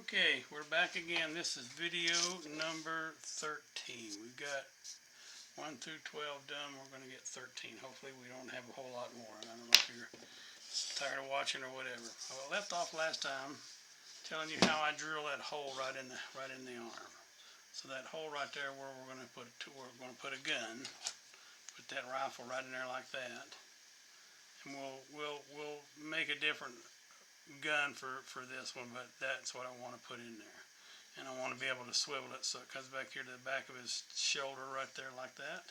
Okay, we're back again. This is video number 13. We've got 1 through 12 done. We're going to get 13. Hopefully we don't have a whole lot more. I don't know if you're tired of watching or whatever. I left off last time telling you how I drill that hole right in the arm. So that hole right there where we're going to put a gun. Put that rifle right in there like that. And we'll make a different gun for this one, but that's what I want to put in there. And I want to be able to swivel it so it comes back here to the back of his shoulder right there like that,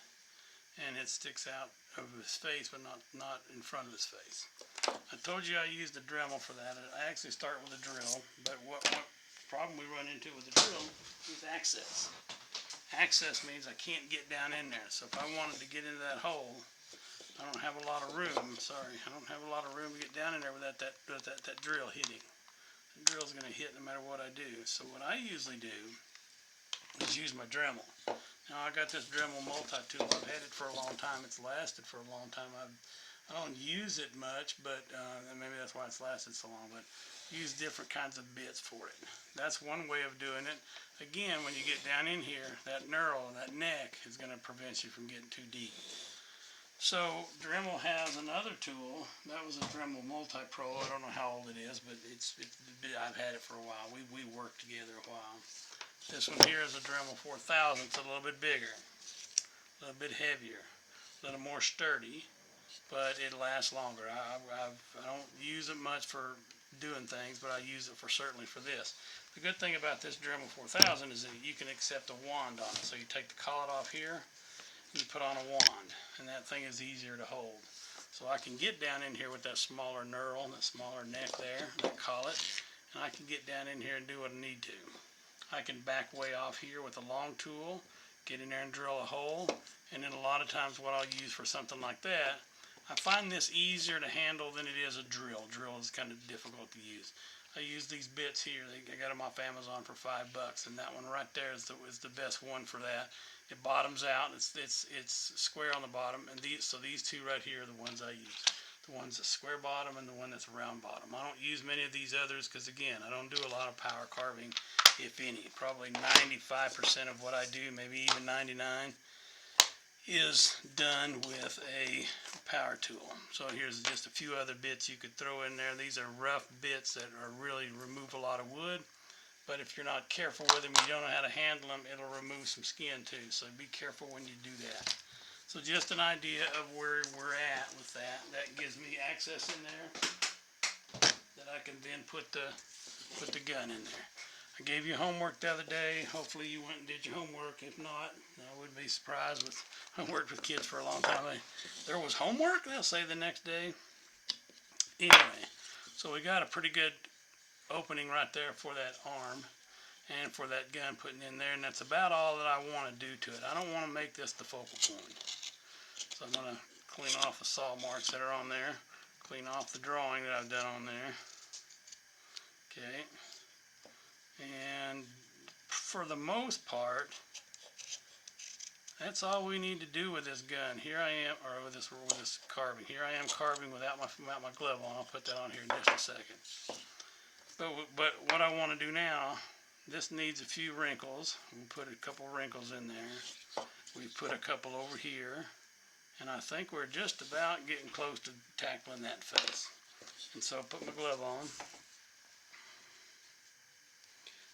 and it sticks out of his face but not in front of his face. I told you I used the Dremel for that. I actually start with a drill, but what problem we run into with the drill is access. Access means I can't get down in there, so if I wanted to get into that hole, I don't have a lot of room. Sorry, I don't have a lot of room to get down in there without that drill hitting. The drill's going to hit no matter what I do. So what I usually do is use my Dremel. Now I got this Dremel multi-tool. I've had it for a long time. It's lasted for a long time. I don't use it much, but maybe that's why it's lasted so long. But use different kinds of bits for it. That's one way of doing it. Again, when you get down in here, that knurl, that neck is going to prevent you from getting too deep. So Dremel has another tool. That was a Dremel Multi-Pro. I don't know how old it is, but I've had it for a while. We worked together a while. This one here is a Dremel 4000. It's a little bit bigger, a little bit heavier, a little more sturdy, but it lasts longer. I don't use it much for doing things, but I use it certainly for this. The good thing about this Dremel 4000 is that you can accept a wand on it. So you take the collet off here, you put on a wand, and that thing is easier to hold. So I can get down in here with that smaller knurl, that smaller neck there, that collet, and I can get down in here and do what I need to. I can back way off here with a long tool, get in there and drill a hole, and then a lot of times what I'll use for something like that, I find this easier to handle than it is a drill. Drill is kind of difficult to use. I use these bits here. I got them off Amazon for $5, and that one right there is the best one for that. It bottoms out. It's square on the bottom, and these two right here are the ones I use. The one's a square bottom and the one that's a round bottom. I don't use many of these others because, again, I don't do a lot of power carving, if any. Probably 95% of what I do, maybe even 99%, is done with a power tool. So here's just a few other bits you could throw in there. These are rough bits that really remove a lot of wood. But if you're not careful with them, you don't know how to handle them, it'll remove some skin too. So be careful when you do that. So just an idea of where we're at with that. That gives me access in there that I can then put the gun in there. I gave you homework the other day. Hopefully you went and did your homework. If not, I wouldn't be surprised. I worked with kids for a long time. There was homework, they'll say the next day. Anyway, so we got a pretty good opening right there for that arm and for that gun putting in there, and that's about all that I want to do to it. I don't want to make this the focal point. So I'm going to clean off the saw marks that are on there, clean off the drawing that I've done on there. Okay, and for the most part, that's all we need to do with this gun. Here I am, or with this carving. Here I am carving without my glove on. I'll put that on here in just a second. But what I want to do now, this needs a few wrinkles. We'll put a couple wrinkles in there. We put a couple over here. And I think we're just about getting close to tackling that face. And so I put my glove on.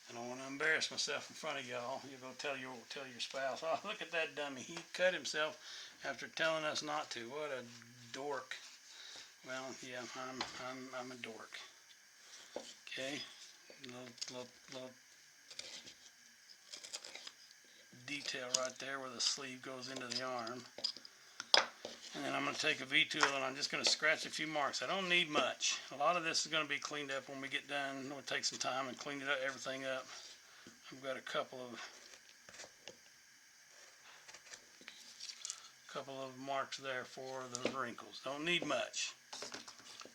I don't want to embarrass myself in front of y'all. You go tell your spouse, oh, look at that dummy. He cut himself after telling us not to. What a dork. Well, yeah, I'm a dork. Okay, little detail right there where the sleeve goes into the arm. And then I'm going to take a V-tool and I'm just going to scratch a few marks. I don't need much. A lot of this is going to be cleaned up when we get done. We'll take some time and clean everything up. I've got a couple of marks there for those wrinkles. Don't need much.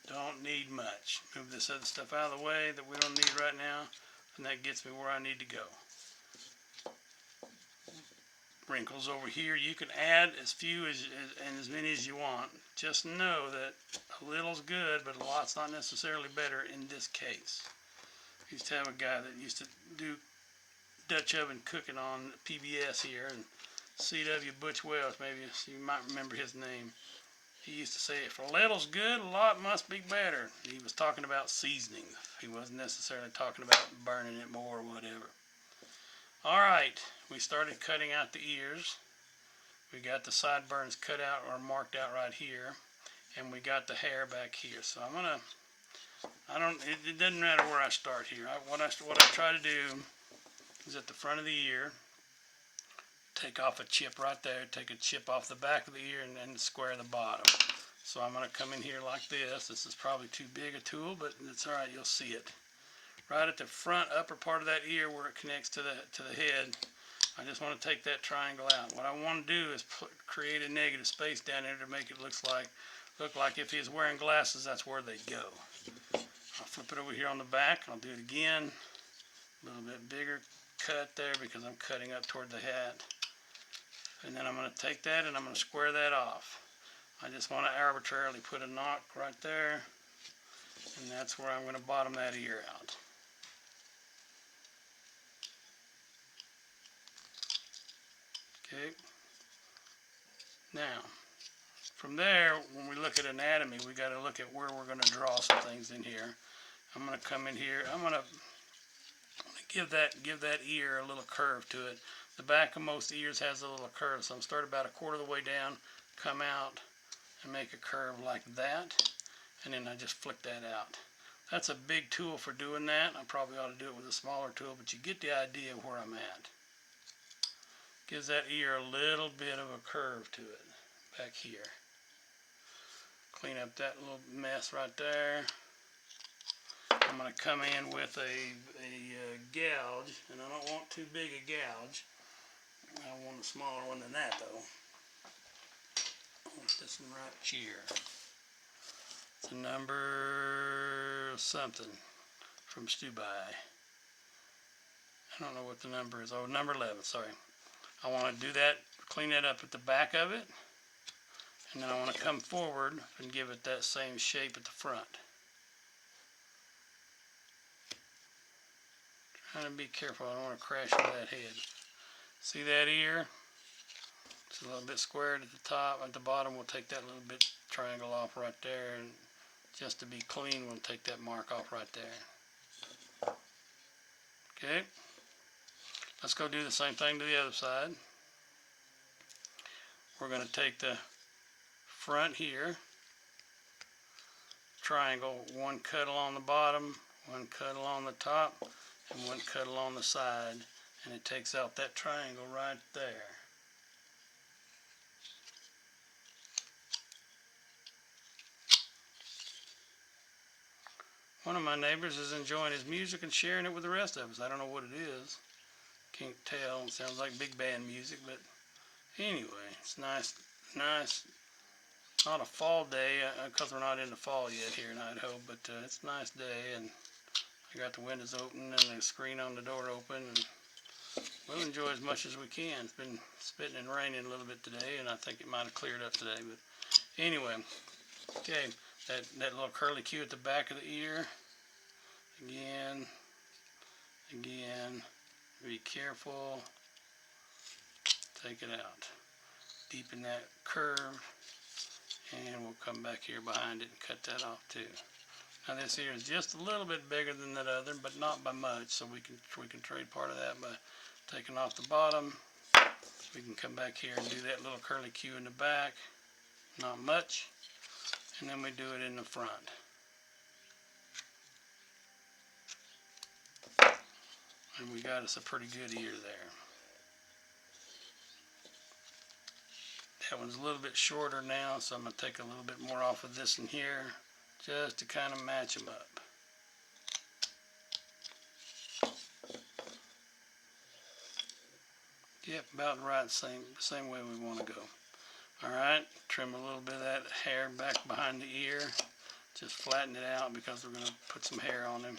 Don't need much. Move this other stuff out of the way that we don't need right now, and that gets me where I need to go. Wrinkles over here, you can add as few and as many as you want. Just know that a little's good, but a lot's not necessarily better in this case. Used to have a guy that used to do Dutch oven cooking on PBS here, and C.W. Butch Wells, maybe you might remember his name. He used to say, if a little's good, a lot must be better. He was talking about seasoning. He wasn't necessarily talking about burning it more or whatever. Alright, we started cutting out the ears. We got the sideburns cut out or marked out right here. And we got the hair back here. So I'm gonna, it doesn't matter where I start here. What I try to do is at the front of the ear, take off a chip right there, take a chip off the back of the ear and square the bottom. So I'm going to come in here like this. This is probably too big a tool, but it's alright, you'll see it. Right at the front upper part of that ear where it connects to the head, I just want to take that triangle out. What I want to do is create a negative space down there to make it look like if he's wearing glasses, that's where they go. I'll flip it over here on the back. I'll do it again. A little bit bigger cut there because I'm cutting up toward the hat. And then I'm going to take that and I'm going to square that off. I just want to arbitrarily put a knock right there, and that's where I'm going to bottom that ear out. Okay. Now, from there, when we look at anatomy, we got to look at where we're going to draw some things in here. I'm going to come in here. I'm going to give that ear a little curve to it. The back of most ears has a little curve, so I'm start about a quarter of the way down, come out, and make a curve like that, and then I just flick that out. That's a big tool for doing that. I probably ought to do it with a smaller tool, but you get the idea of where I'm at. Gives that ear a little bit of a curve to it back here. Clean up that little mess right there. I'm going to come in with a gouge, and I don't want too big a gouge. I want a smaller one than that, though. I want this one right here. It's a number something from Stubai. I don't know what the number is. Oh, number 11, sorry. I want to do that, clean that up at the back of it, and then I want to come forward and give it that same shape at the front. Trying to be careful, I don't want to crash into that head. See that ear? It's a little bit squared at the top. At the bottom, we'll take that little bit triangle off right there, and just to be clean, we'll take that mark off right there. Okay, let's go do the same thing to the other side. We're going to take the front here, triangle, one cut along the bottom, one cut along the top, and one cut along the side, and it takes out that triangle right there. One of my neighbors is enjoying his music and sharing it with the rest of us. I don't know what it is. Can't tell. It sounds like big band music, but anyway, it's nice. Nice. Not a fall day because we're not in the fall yet here in Idaho, but it's a nice day, and I got the windows open and the screen on the door open, and we'll enjoy as much as we can. It's been spitting and raining a little bit today, and I think it might have cleared up today, but anyway, okay. That little curly Q at the back of the ear. Again. Be careful. Take it out. Deepen that curve. And we'll come back here behind it and cut that off too. Now this ear is just a little bit bigger than that other, but not by much. So we can trade part of that by taking off the bottom. We can come back here and do that little curly Q in the back. Not much. And then we do it in the front. And we got us a pretty good ear there. That one's a little bit shorter now, so I'm going to take a little bit more off of this in here just to kind of match them up. Yep, about right, same way we want to go. Alright, trim a little bit of that hair back behind the ear. Just flatten it out because we're going to put some hair on him.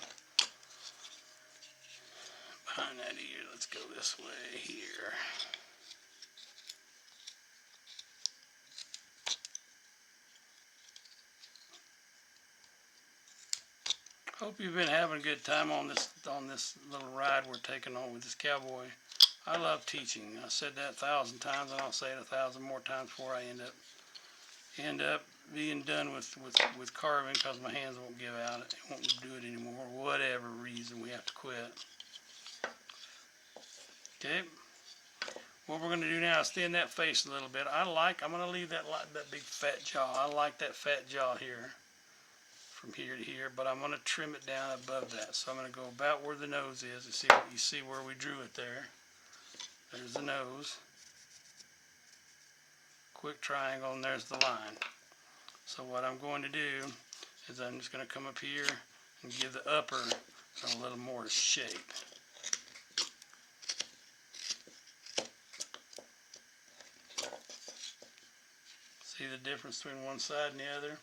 Behind that ear, let's go this way here. Hope you've been having a good time on this little ride we're taking on with this cowboy. I love teaching. I said that 1,000 times, and I'll say it 1,000 more times before I end up being done with carving, because my hands won't give out. It won't do it anymore. Whatever reason, we have to quit. Okay. What we're going to do now is thin that face a little bit. I'm going to leave that big fat jaw. I like that fat jaw here, from here to here, but I'm going to trim it down above that. So I'm going to go about where the nose is. You see where we drew it there. There's the nose. Quick triangle, and there's the line. So what I'm going to do is I'm just going to come up here and give the upper a little more shape. See the difference between one side and the other?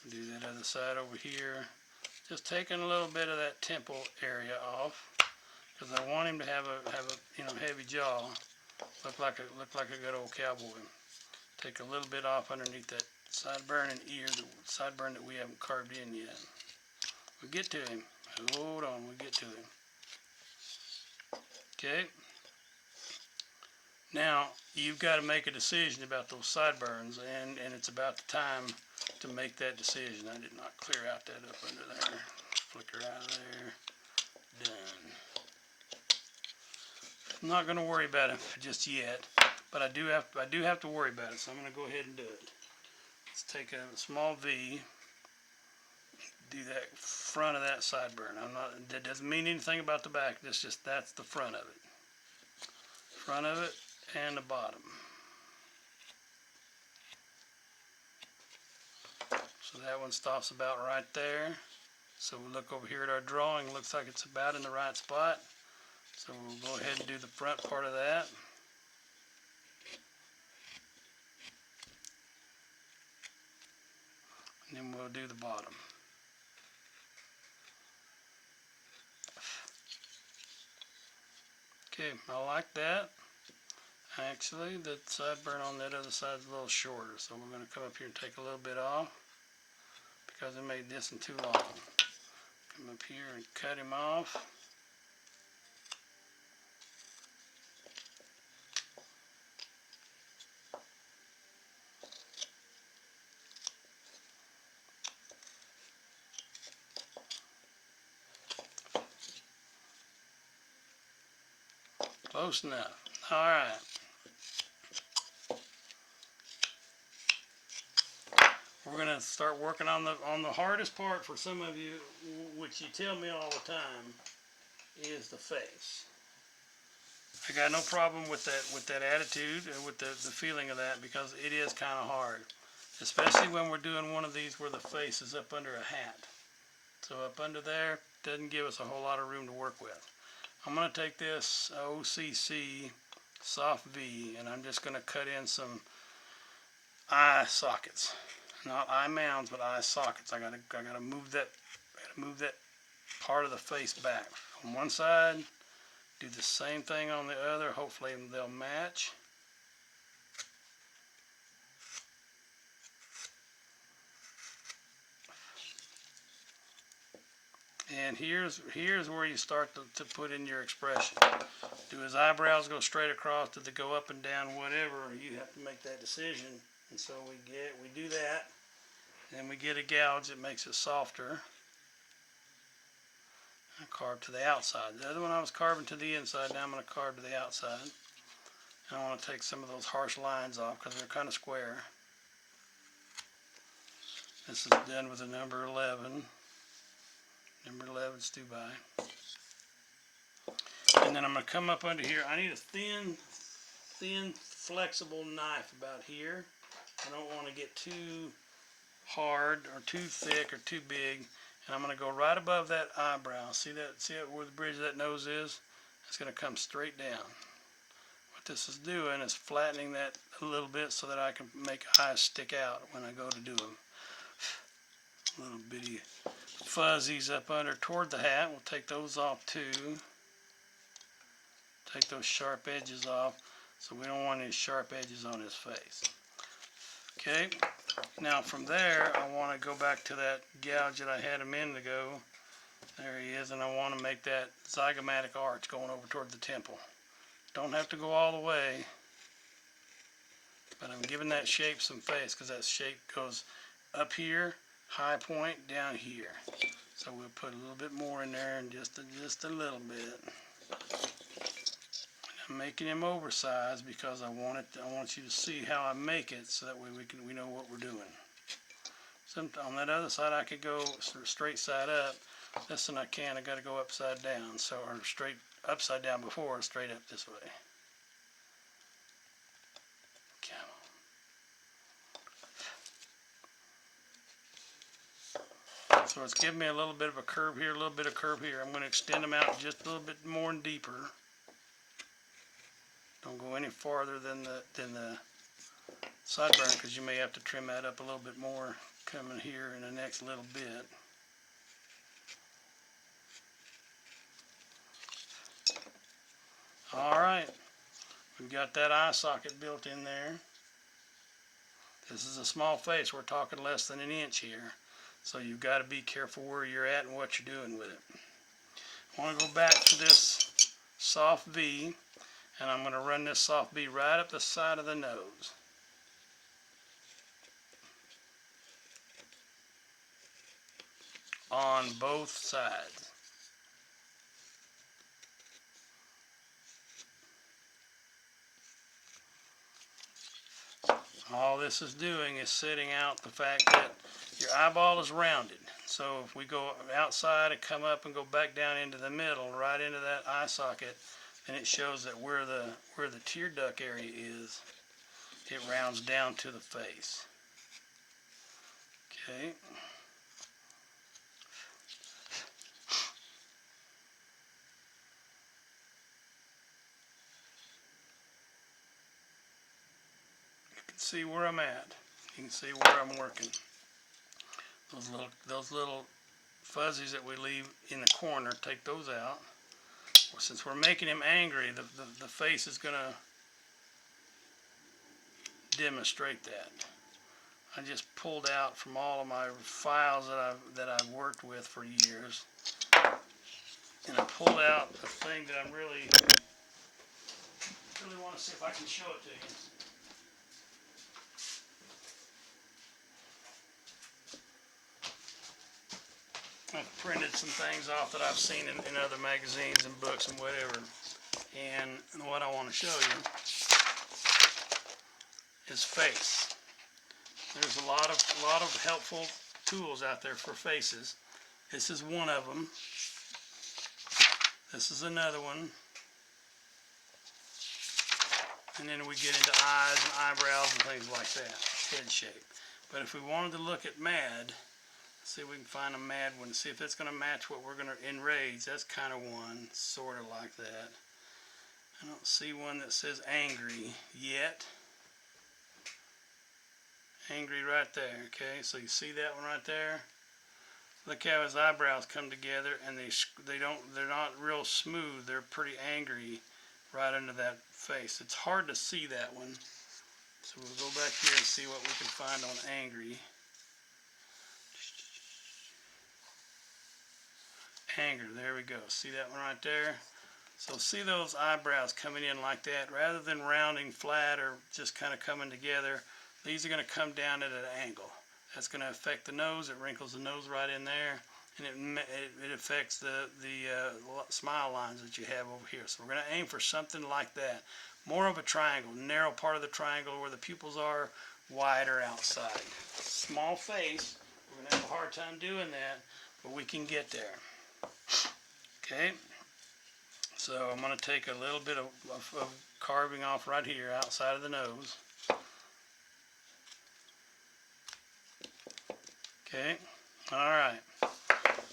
Do that other side over here. Just taking a little bit of that temple area off, because I want him to have a heavy jaw, look like a good old cowboy. Take a little bit off underneath that sideburn and ear, the sideburn that we haven't carved in yet. We'll get to him. Hold on, we'll get to him. Okay. Now, you've got to make a decision about those sideburns, and it's about the time to make that decision. I did not clear out that up under there. Flicker out of there. Done. I'm not going to worry about it just yet, but I do have to worry about it, so I'm going to go ahead and do it. Let's take a small V. Do that front of that sideburn. That doesn't mean anything about the back. That's the front of it. Front of it and the bottom. So that one stops about right there. So we look over here at our drawing. Looks like it's about in the right spot. So we'll go ahead and do the front part of that. And then we'll do the bottom. Okay, I like that. Actually, the sideburn on that other side is a little shorter, so we're going to come up here and take a little bit off, because I made this one too long. Come up here and cut him off. Close enough. All right. We're going to start working on the hardest part for some of you, which you tell me all the time, is the face. I got no problem with that attitude and with the feeling of that, because it is kind of hard, especially when we're doing one of these where the face is up under a hat. So up under there doesn't give us a whole lot of room to work with. I'm going to take this OCC soft V, and I'm just going to cut in some eye sockets. Not eye mounds, but eye sockets. I gotta move that part of the face back on one side. Do the same thing on the other. Hopefully they'll match. And here's where you start to put in your expression. Do his eyebrows go straight across? Do they go up and down? Whatever. You have to make that decision. And so we do that. Then we get a gouge that makes it softer. I carve to the outside. The other one I was carving to the inside. Now I'm going to carve to the outside. And I want to take some of those harsh lines off, because they're kind of square. This is done with a number 11. Number 11 stew by. And then I'm going to come up under here. I need a thin, flexible knife about here. I don't want to get too hard or too thick or too big. And I'm going to go right above that eyebrow. See where the bridge of that nose is? It's going to come straight down. What this is doing is flattening that a little bit so that I can make eyes stick out when I go to do them. Little bitty fuzzies up under toward the hat. We'll take those off too. Take those sharp edges off, so we don't want any sharp edges on his face. Okay, Now from there, I want to go back to that gouge that I had a minute ago. There he is, and I want to make that zygomatic arch going over toward the temple. Don't have to go all the way, but I'm giving that shape some face because that shape goes up here, high point, down here. So we'll put a little bit more in there, and just a little bit. I'm making him oversized because I want you to see how I make it, so that way we know what we're doing. On that other side, I could go straight side up. This one I can't. I got to go upside down. So, or straight upside down before, straight up this way. So it's giving me a little bit of a curve here, a little bit of curve here. I'm going to extend them out just a little bit more and deeper. Don't go any farther than the sideburn, because you may have to trim that up a little bit more coming here in the next little bit. Alright, we've got that eye socket built in there. This is a small face, we're talking less than an inch here. So you've got to be careful where you're at and what you're doing with it. I want to go back to this soft V, and I'm going to run this soft V right up the side of the nose. On both sides. All this is doing is setting out the fact that your eyeball is rounded. So if we go outside and come up and go back down into the middle, right into that eye socket, then it shows that where the tear duct area is, it rounds down to the face. Okay. You can see where I'm at. You can see where I'm working. Those little fuzzies that we leave in the corner, take those out. Well, since we're making him angry, the face is going to demonstrate that. I just pulled out from all of my files that I've worked with for years, and I pulled out the thing that I really want to see if I can show it to you. I've printed some things off that I've seen in other magazines and books and whatever, and what I want to show you is face. There's a lot of helpful tools out there for faces. This is one of them. This is another one. And then we get into eyes and eyebrows and things like that, head shape. But if we wanted to look at mad, see if we can find a mad one, see if it's going to match what we're going to enrage. That's kind of one, sort of like that. I don't see one that says angry yet. Angry right there, okay? So you see that one right there? Look how his eyebrows come together, and they're not real smooth. They're pretty angry right under that face. It's hard to see that one. So we'll go back here and see what we can find on angry. Angry, there we go. See that one right there? So see those eyebrows coming in like that, rather than rounding flat or just kind of coming together. These are going to come down at an angle. That's going to affect the nose. It wrinkles the nose right in there, and it affects the smile lines that you have over here. So we're going to aim for something like that. More of a triangle, narrow part of the triangle where the pupils are, wider outside. Small face, we're going to have a hard time doing that, but we can get there. Okay, so I'm going to take a little bit of carving off right here outside of the nose. Okay, alright.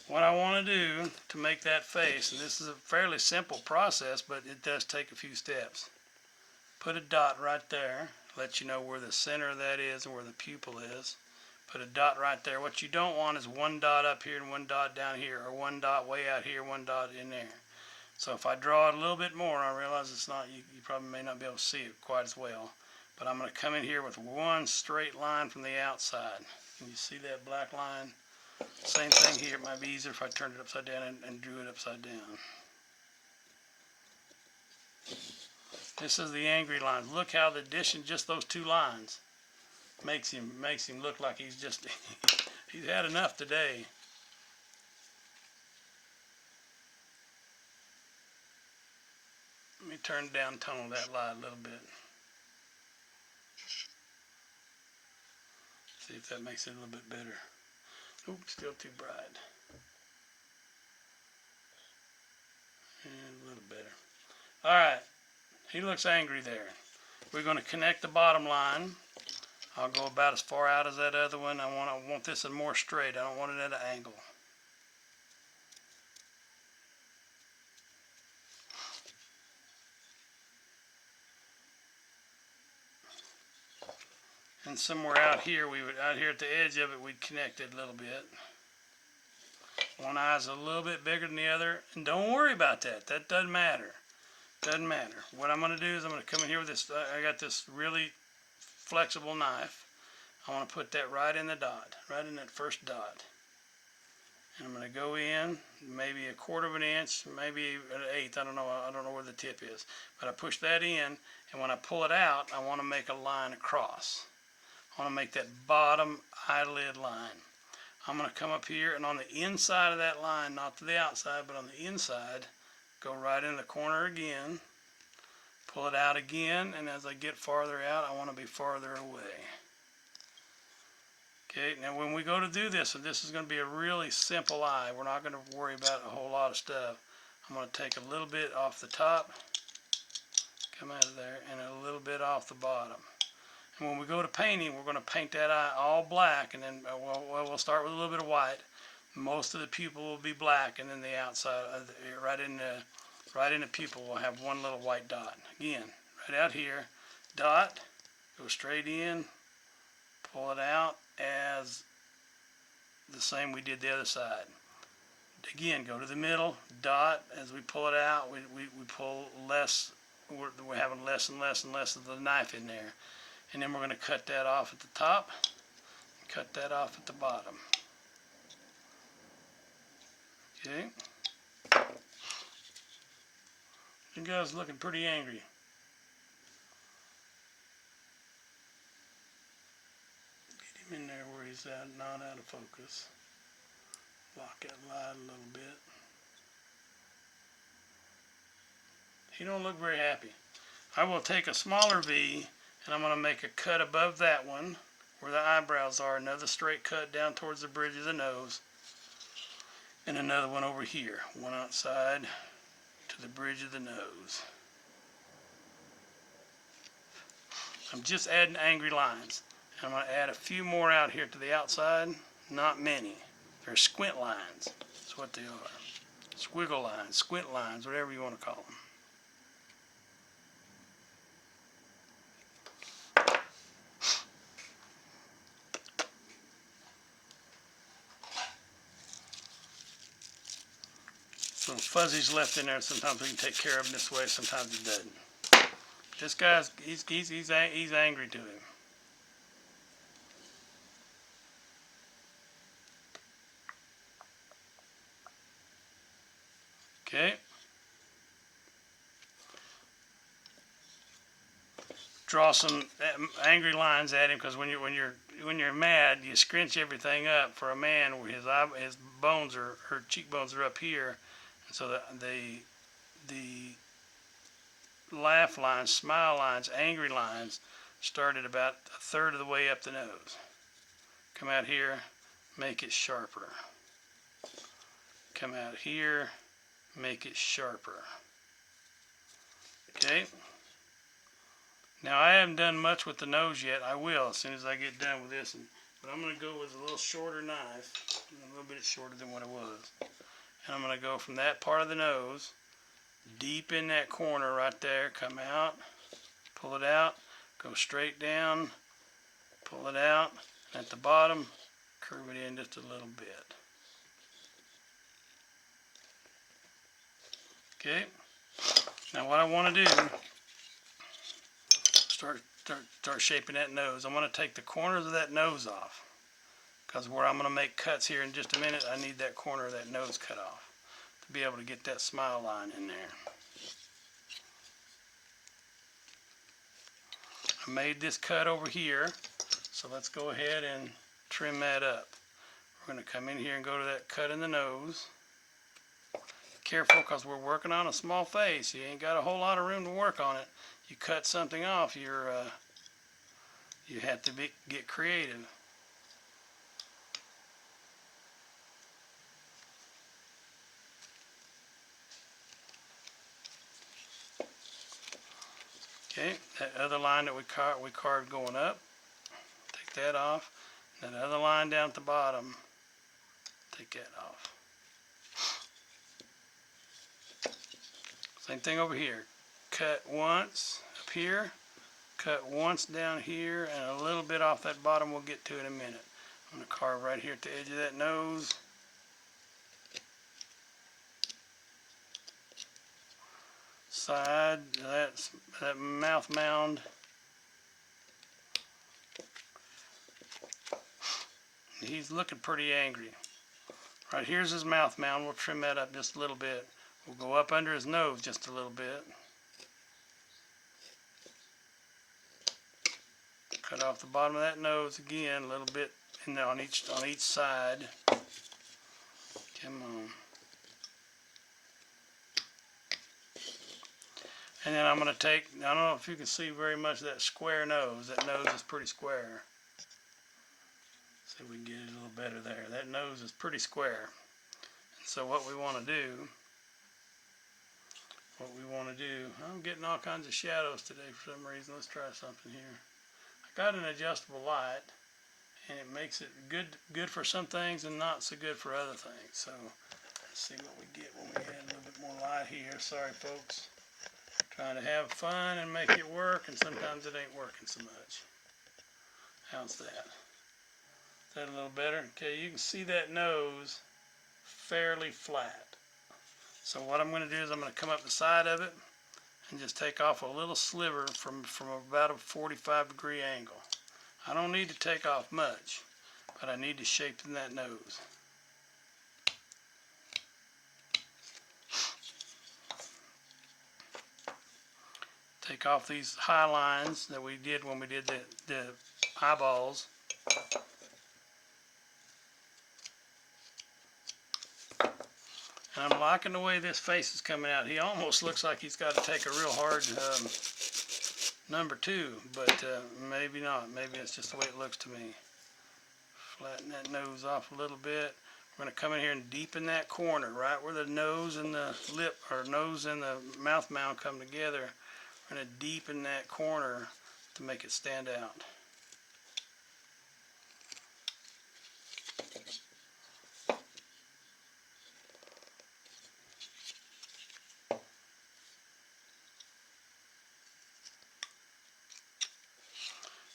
What I want to do to make that face, and this is a fairly simple process, but it does take a few steps. Put a dot right there, let you know where the center of that is and where the pupil is. Put a dot right there. What you don't want is one dot up here and one dot down here, or one dot way out here, one dot in there. So if I draw it a little bit more, I realize it's not, you probably may not be able to see it quite as well. But I'm going to come in here with one straight line from the outside. Can you see that black line? Same thing here. It might be easier if I turned it upside down and drew it upside down. This is the angry lines. Look how the addition, just those two lines, makes him look like he's just he's had enough today. Let me turn down tone of that light a little bit. See if that makes it a little bit better. Oops, still too bright. And a little better. All right, he looks angry there. We're going to connect the bottom line. I'll go about as far out as that other one. I want this more straight. I don't want it at an angle. And somewhere out here, out here at the edge of it, we'd connect it a little bit. One eye's a little bit bigger than the other, and don't worry about that. That doesn't matter. Doesn't matter. What I'm going to do is I'm going to come in here with this. I got this really flexible knife. I want to put that right in the dot, right in that first dot. And I'm going to go in maybe 1/4 of an inch, maybe an eighth. I don't know where the tip is. But I push that in, and when I pull it out, I want to make a line across. I want to make that bottom eyelid line. I'm going to come up here, and on the inside of that line, not to the outside, but on the inside, go right in the corner again, pull it out again, and as I get farther out, I want to be farther away. Okay, now when we go to do this, and this is going to be a really simple eye, we're not going to worry about a whole lot of stuff. I'm going to take a little bit off the top, come out of there, and a little bit off the bottom. And when we go to painting, we're going to paint that eye all black, and then we'll start with a little bit of white. Most of the pupil will be black, and then the outside, right in the pupil, will have one little white dot. Again, right out here, dot, go straight in, pull it out as the same we did the other side. Again, go to the middle, dot, as we pull it out, we pull less, we're having less and less and less of the knife in there. And then we're going to cut that off at the top, and cut that off at the bottom. Okay. You guys looking pretty angry. Get him in there where he's not out of focus. Lock that light a little bit. He don't look very happy. I will take a smaller V, and I'm going to make a cut above that one where the eyebrows are, another straight cut down towards the bridge of the nose, and another one over here, one outside to the bridge of the nose. I'm just adding angry lines. And I'm going to add a few more out here to the outside, not many. They're squint lines, that's what they are. Squiggle lines, squint lines, whatever you want to call them. Some fuzzies left in there. Sometimes we can take care of them this way. Sometimes it doesn't. This guy's he's angry to him. Okay. Draw some angry lines at him, because when you're mad, you scrunch everything up. For a man, where his bones are, her cheekbones are up here. So the laugh lines, smile lines, angry lines started about 1/3 of the way up the nose. Come out here, make it sharper. Come out here, make it sharper. Okay. Now I haven't done much with the nose yet. I will as soon as I get done with this. But I'm going to go with a little shorter knife, a little bit shorter than what it was. And I'm going to go from that part of the nose, deep in that corner right there, come out, pull it out, go straight down, pull it out, and at the bottom, curve it in just a little bit. Okay, now what I want to do, start start shaping that nose. I'm going to take the corners of that nose off, because where I'm going to make cuts here in just a minute, I need that corner of that nose cut off to be able to get that smile line in there. I made this cut over here, so let's go ahead and trim that up. We're going to come in here and go to that cut in the nose. Careful, because we're working on a small face. You ain't got a whole lot of room to work on it. You cut something off, you have to get creative. Okay, that other line that we carved going up, take that off. That other line down at the bottom, take that off. Same thing over here. Cut once up here, cut once down here, and a little bit off that bottom. We'll get to in a minute. I'm going to carve right here at the edge of that nose. Side, that mouth mound. He's looking pretty angry. Right, here's his mouth mound. We'll trim that up just a little bit. We'll go up under his nose just a little bit. Cut off the bottom of that nose again, a little bit on each side. Come on. And then I'm going to take, I don't know if you can see very much of that square nose. That nose is pretty square. See if we can get it a little better there. That nose is pretty square. And so what we want to do, I'm getting all kinds of shadows today for some reason. Let's try something here. I got an adjustable light, and it makes it good for some things and not so good for other things. So let's see what we get when we add a little bit more light here. Sorry folks. Trying to have fun and make it work, and sometimes it ain't working so much. How's that? Is that a little better? Okay, you can see that nose fairly flat. So what I'm going to do is I'm going to come up the side of it and just take off a little sliver from about a 45-degree angle. I don't need to take off much, but I need to shape in that nose. Take off these high lines that we did when we did the eyeballs. And I'm liking the way this face is coming out. He almost looks like he's got to take a real hard number 2, but maybe not. Maybe it's just the way it looks to me. Flatten that nose off a little bit. We're going to come in here and deepen that corner, right where the nose and the lip, or nose and the mouth mound come together. We're going to deepen that corner to make it stand out.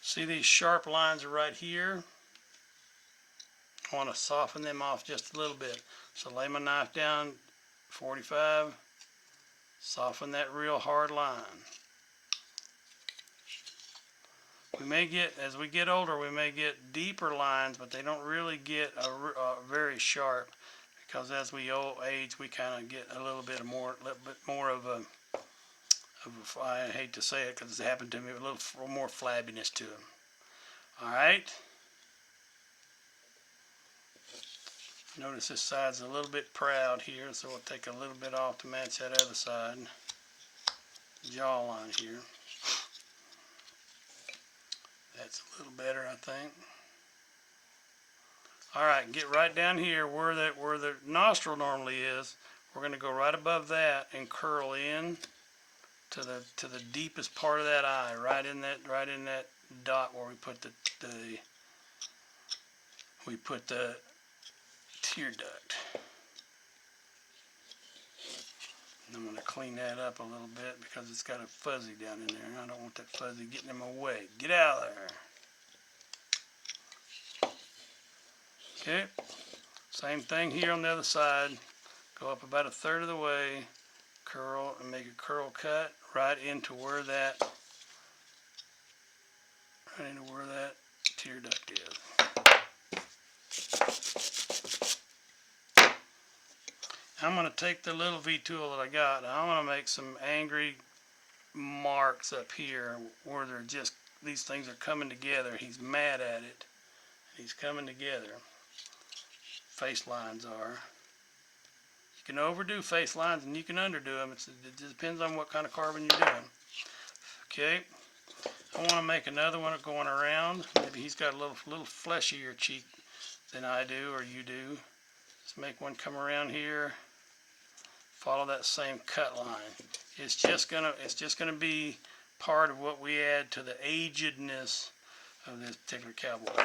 See these sharp lines are right here? I want to soften them off just a little bit. So lay my knife down, 45, soften that real hard line. We may get, as we get older, we may get deeper lines, but they don't really get very sharp, because as we age, we kind of get a little bit more of a, I hate to say it because it's happened to me, a little more flabbiness to them. All right. Notice this side's a little bit proud here, so we'll take a little bit off to match that other side. Jawline here. That's a little better, I think. All right, get right down here where the nostril normally is. We're going to go right above that and curl in to the deepest part of that eye, right in that dot where we put the tear duct. And I'm going to clean that up a little bit because it's got a fuzzy down in there, and I don't want that fuzzy getting in my way. Get out of there. Okay, same thing here on the other side. Go up about 1/3 of the way, curl, and make a curl cut right into where that right into where that tear duct is. I'm going to take the little V-tool that I got, and I'm going to make some angry marks up here where they're just, these things are coming together. He's mad at it. He's coming together. Face lines are. You can overdo face lines and you can underdo them. It just depends on what kind of carving you're doing. Okay. I want to make another one going around. Maybe he's got a little fleshier cheek than I do or you do. Let's make one come around here. Follow that same cut line. It's just gonna be part of what we add to the agedness of this particular cowboy.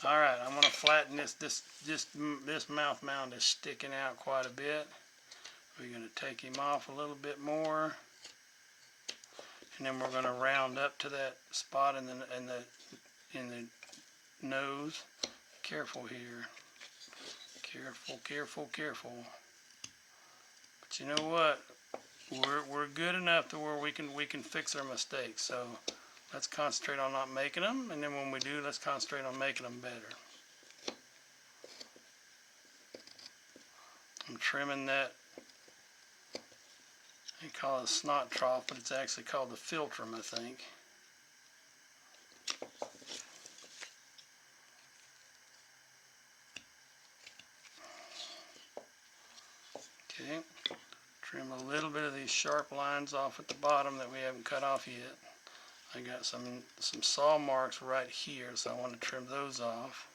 All right, I'm gonna flatten this mouth mound is sticking out quite a bit. We're gonna take him off a little bit more, and then we're gonna round up to that spot in the nose. Careful here. Careful. But you know what? We're good enough to where we can fix our mistakes. So let's concentrate on not making them, and then when we do, let's concentrate on making them better. I'm trimming that. They call it a snot trough, but it's actually called the philtrum, I think. Okay. Trim a little bit of these sharp lines off at the bottom that we haven't cut off yet. I got some saw marks right here, so I want to trim those off.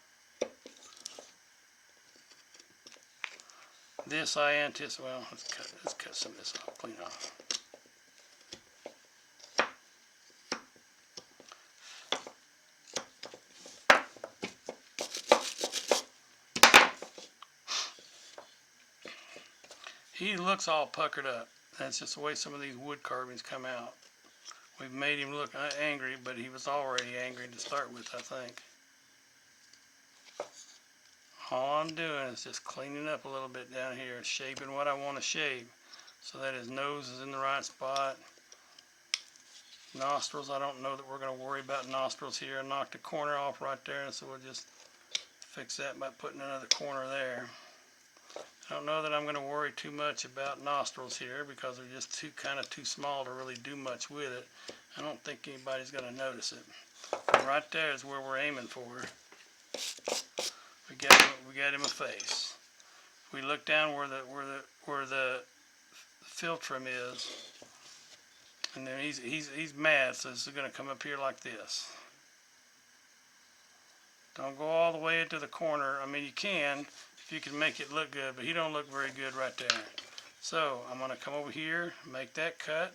This I anticipate. Well, let's cut some of this off, clean off. He looks all puckered up. That's just the way some of these wood carvings come out. We've made him look angry, but he was already angry to start with, I think. All I'm doing is just cleaning up a little bit down here, shaping what I want to shape so that his nose is in the right spot. Nostrils, I don't know that we're going to worry about nostrils here. I knocked a corner off right there, so we'll just fix that by putting another corner there. I don't know that I'm going to worry too much about nostrils here because they're just kind of too small to really do much with it. I don't think anybody's going to notice it. But right there is where we're aiming for. We got him a face. If we look down where the philtrum is, and then he's mad, so this is going to come up here like this. Don't go all the way into the corner. I mean, you can if you can make it look good, but he don't look very good right there. So I'm going to come over here, make that cut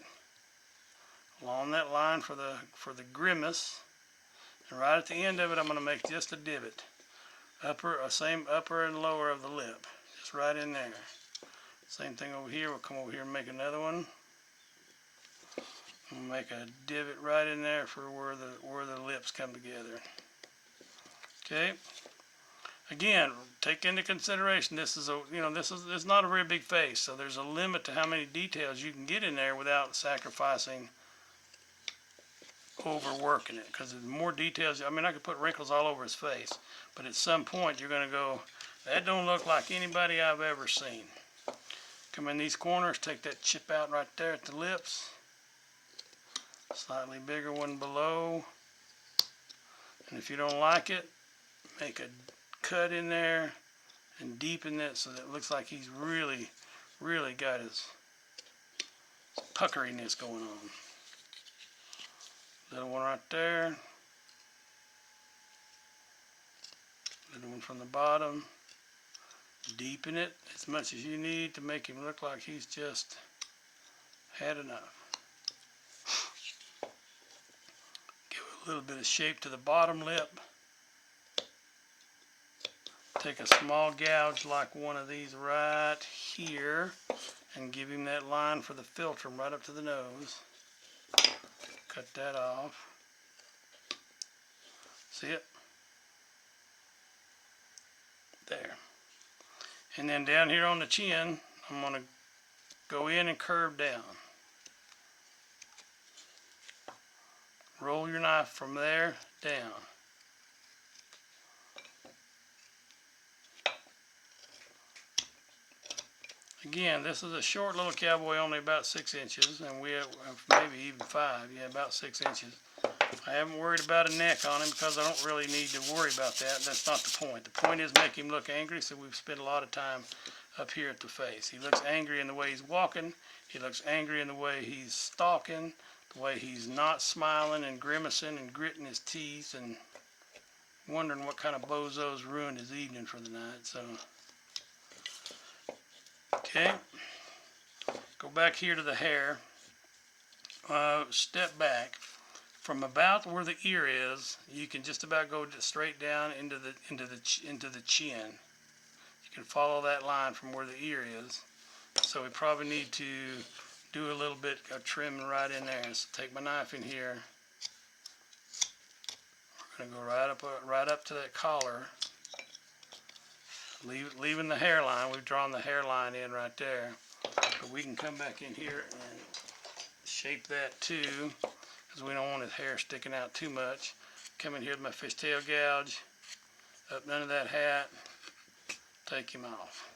along that line for the grimace, and right at the end of it, I'm going to make just a divot, same upper and lower of the lip, just right in there. Same thing over here. We'll come over here and make another one. We'll make a divot right in there for where the lips come together. Okay. Again, take into consideration this is not a very big face, so there's a limit to how many details you can get in there without sacrificing overworking it. Because the more details, I mean, I could put wrinkles all over his face, but at some point you're going to go, that don't look like anybody I've ever seen. Come in these corners, take that chip out right there at the lips. Slightly bigger one below. And if you don't like it, make a cut in there and deepen it so that it looks like he's really got his puckeriness going on. Little one right there. Little one from the bottom. Deepen it as much as you need to make him look like he's just had enough. Give it a little bit of shape to the bottom lip. Take a small gouge like one of these right here and give him that line for the philtrum right up to the nose. Cut that off. See it? There. And then down here on the chin, I'm going to go in and curve down. Roll your knife from there down. Again, this is a short little cowboy, only about 6 inches, and we have maybe even 5, yeah, about 6 inches. I haven't worried about a neck on him because I don't really need to worry about that. That's not the point. The point is make him look angry, so we've spent a lot of time up here at the face. He looks angry in the way he's walking. He looks angry in the way he's stalking, the way he's not smiling and grimacing and gritting his teeth and wondering what kind of bozo's ruined his evening for the night. So, okay, go back here to the hair. Step back. From about where the ear is, you can just about go straight down into the chin. You can follow that line from where the ear is. So we probably need to do a little bit of trimming right in there. So take my knife in here. We're going to go right up to that collar, leaving the hairline. We've drawn the hairline in right there. But we can come back in here and shape that too, because we don't want his hair sticking out too much. Come in here with my fishtail gouge, up under that hat, take him off.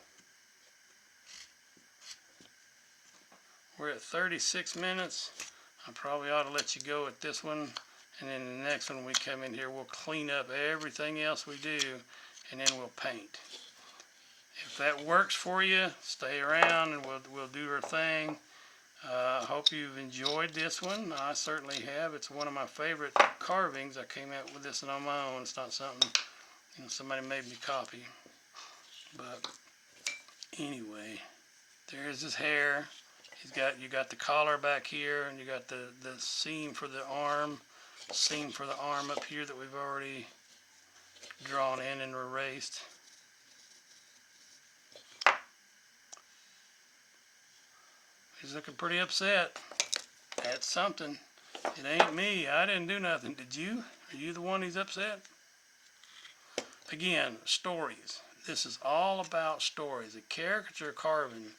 We're at 36 minutes. I probably ought to let you go at this one, and then the next one we come in here, we'll clean up everything else we do, and then we'll paint. If that works for you, stay around and we'll do our thing. I hope you've enjoyed this one. I certainly have. It's one of my favorite carvings. I came out with this one on my own. It's not something somebody made me copy. But anyway, there's his hair. You got the collar back here, and you got the seam for the arm up here that we've already drawn in and erased. He's looking pretty upset. That's something. It ain't me. I didn't do nothing. Did you? Are you the one who's upset? Again, stories. This is all about stories. A caricature carving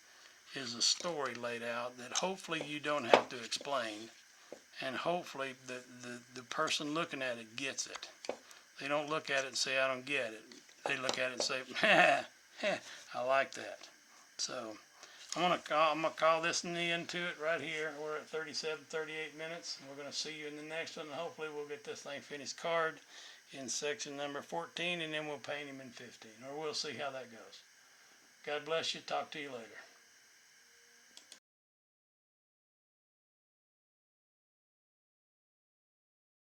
is a story laid out that hopefully you don't have to explain, and hopefully the person looking at it gets it. They don't look at it and say, I don't get it. They look at it and say, I like that. So I'm gonna call this an end to it right here. We're at 37, 38 minutes. And we're gonna see you in the next one. Hopefully we'll get this thing finished carved in section number 14, and then we'll paint him in 15, or we'll see how that goes. God bless you. Talk to you later.